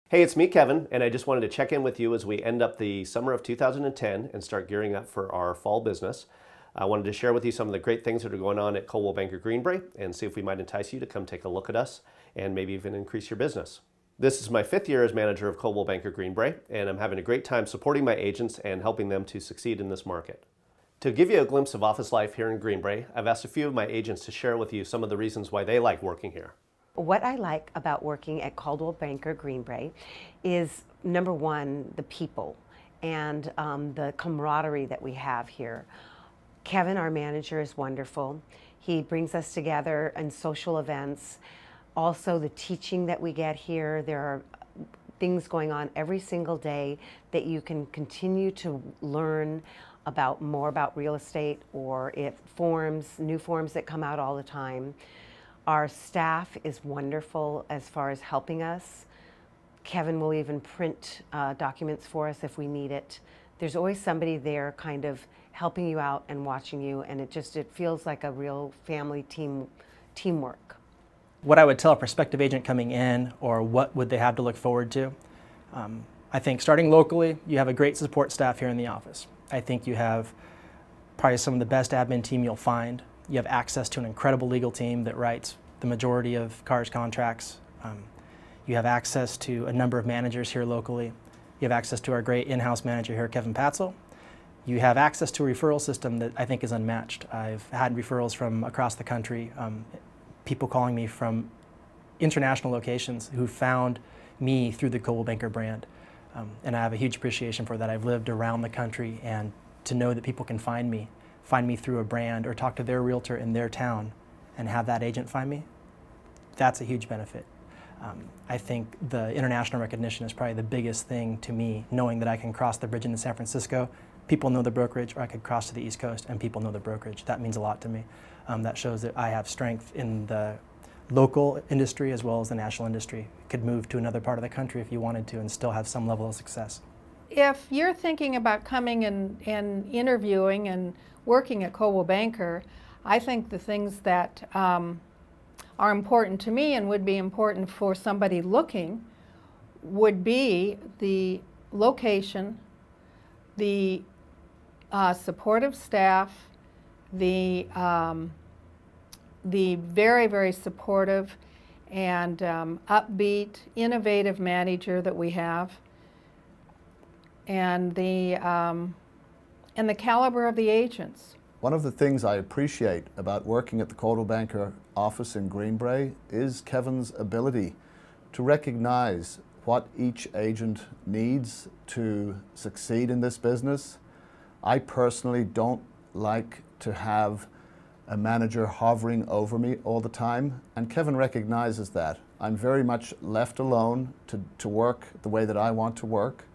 Hey, it's me, Kevin, and I just wanted to check in with you as we end up the summer of 2010 and start gearing up for our fall business. I wanted to share with you some of the great things that are going on at Coldwell Banker Greenbrae and see if we might entice you to come take a look at us and maybe even increase your business. This is my 5th year as manager of Coldwell Banker Greenbrae, and I'm having a great time supporting my agents and helping them to succeed in this market. To give you a glimpse of office life here in Greenbrae, I've asked a few of my agents to share with you some of the reasons why they like working here. What I like about working at Coldwell Banker Greenbrae is, number one, the people and the camaraderie that we have here. Kevin, our manager, is wonderful. He brings us together in social events. Also, the teaching that we get here, there are things going on every single day that you can continue to learn about more about real estate, or new forms that come out all the time. Our staff is wonderful as far as helping us. Kevin will even print documents for us if we need it. There's always somebody there kind of helping you out and watching you, and it feels like a real family teamwork. What I would tell a prospective agent coming in, or what would they have to look forward to, I think starting locally, you have a great support staff here in the office. I think you have probably some of the best admin team you'll find. You have access to an incredible legal team that writes the majority of CARS contracts. You have access to a number of managers here locally. You have access to our great in-house manager here, Kevin Patzel. You have access to a referral system that I think is unmatched. I've had referrals from across the country, people calling me from international locations who found me through the Coldwell Banker brand. And I have a huge appreciation for that. I've lived around the country, and to know that people can find me through a brand or talk to their realtor in their town and have that agent find me, that's a huge benefit. I think the international recognition is probably the biggest thing to me, knowing that I can cross the bridge into San Francisco, people know the brokerage, or I could cross to the East Coast and people know the brokerage. That means a lot to me. That shows that I have strength in the local industry as well as the national industry. Could move to another part of the country if you wanted to and still have some level of success. If you're thinking about coming and interviewing and working at Coldwell Banker, I think the things that are important to me and would be important for somebody looking would be the location, the supportive staff, the very, very supportive and upbeat, innovative manager that we have, and the caliber of the agents. One of the things I appreciate about working at the Coldwell Banker office in Greenbrae is Kevin's ability to recognize what each agent needs to succeed in this business. I personally don't like to have a manager hovering over me all the time, and Kevin recognizes that. I'm very much left alone to work the way that I want to work,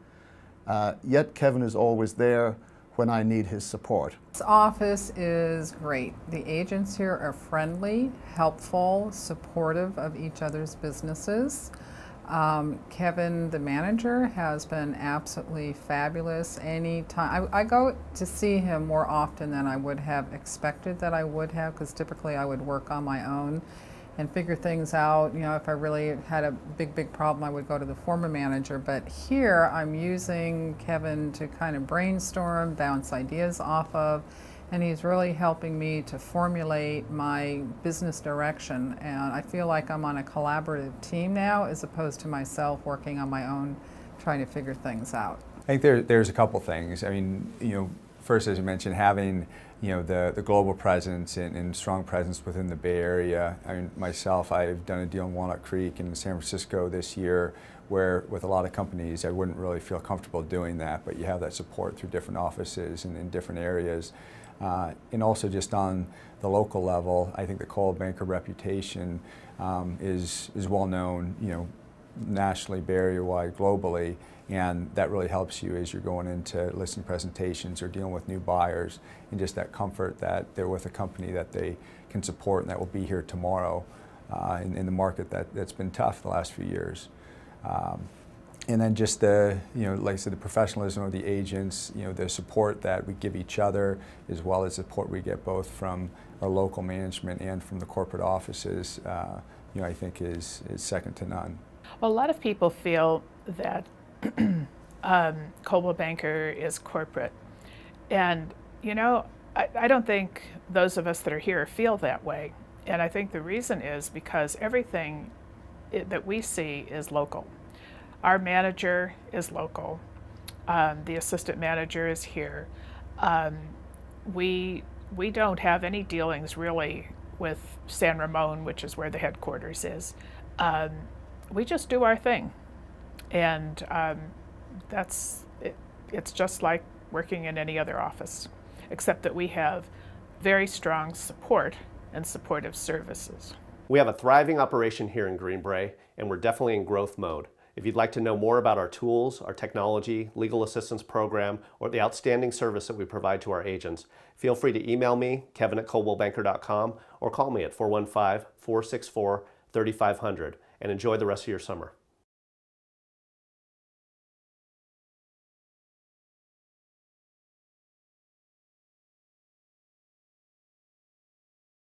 yet Kevin is always there when I need his support. This office is great. The agents here are friendly, helpful, supportive of each other's businesses. Kevin, the manager, has been absolutely fabulous. Anytime I go to see him more often than I would have expected that I would have, because typically I would work on my own and figure things out. You know, if I really had a big problem, I would go to the former manager. But here I'm using Kevin to kind of brainstorm, bounce ideas off of, and he's really helping me to formulate my business direction. And I feel like I'm on a collaborative team now, as opposed to myself working on my own, trying to figure things out. I think there's a couple things. I mean, first, as you mentioned, having the global presence and strong presence within the Bay Area. I mean, myself, I've done a deal in Walnut Creek and in San Francisco this year, where with a lot of companies I wouldn't really feel comfortable doing that, but you have that support through different offices and in different areas. And also just on the local level, I think the Coldwell Banker reputation is well known, nationally, Bay Area-wide, globally, and that really helps you as you're going into listing presentations or dealing with new buyers, and just that comfort that they're with a company that they can support and that will be here tomorrow in the market that's been tough the last few years. And then just the, like I said, the professionalism of the agents, the support that we give each other, as well as support we get both from our local management and from the corporate offices, I think is second to none. Well, a lot of people feel that Coldwell Banker is corporate. And, you know, I don't think those of us that are here feel that way. And I think the reason is because everything that we see is local. Our manager is local. The assistant manager is here. We don't have any dealings really with San Ramon, which is where the headquarters is. We just do our thing. And it's just like working in any other office, except that we have very strong support and supportive services. We have a thriving operation here in Green Bay, and we're definitely in growth mode. If you'd like to know more about our tools, our technology, legal assistance program, or the outstanding service that we provide to our agents, feel free to email me, kevin@coldwellbanker.com, or call me at 415-464-3500, and enjoy the rest of your summer.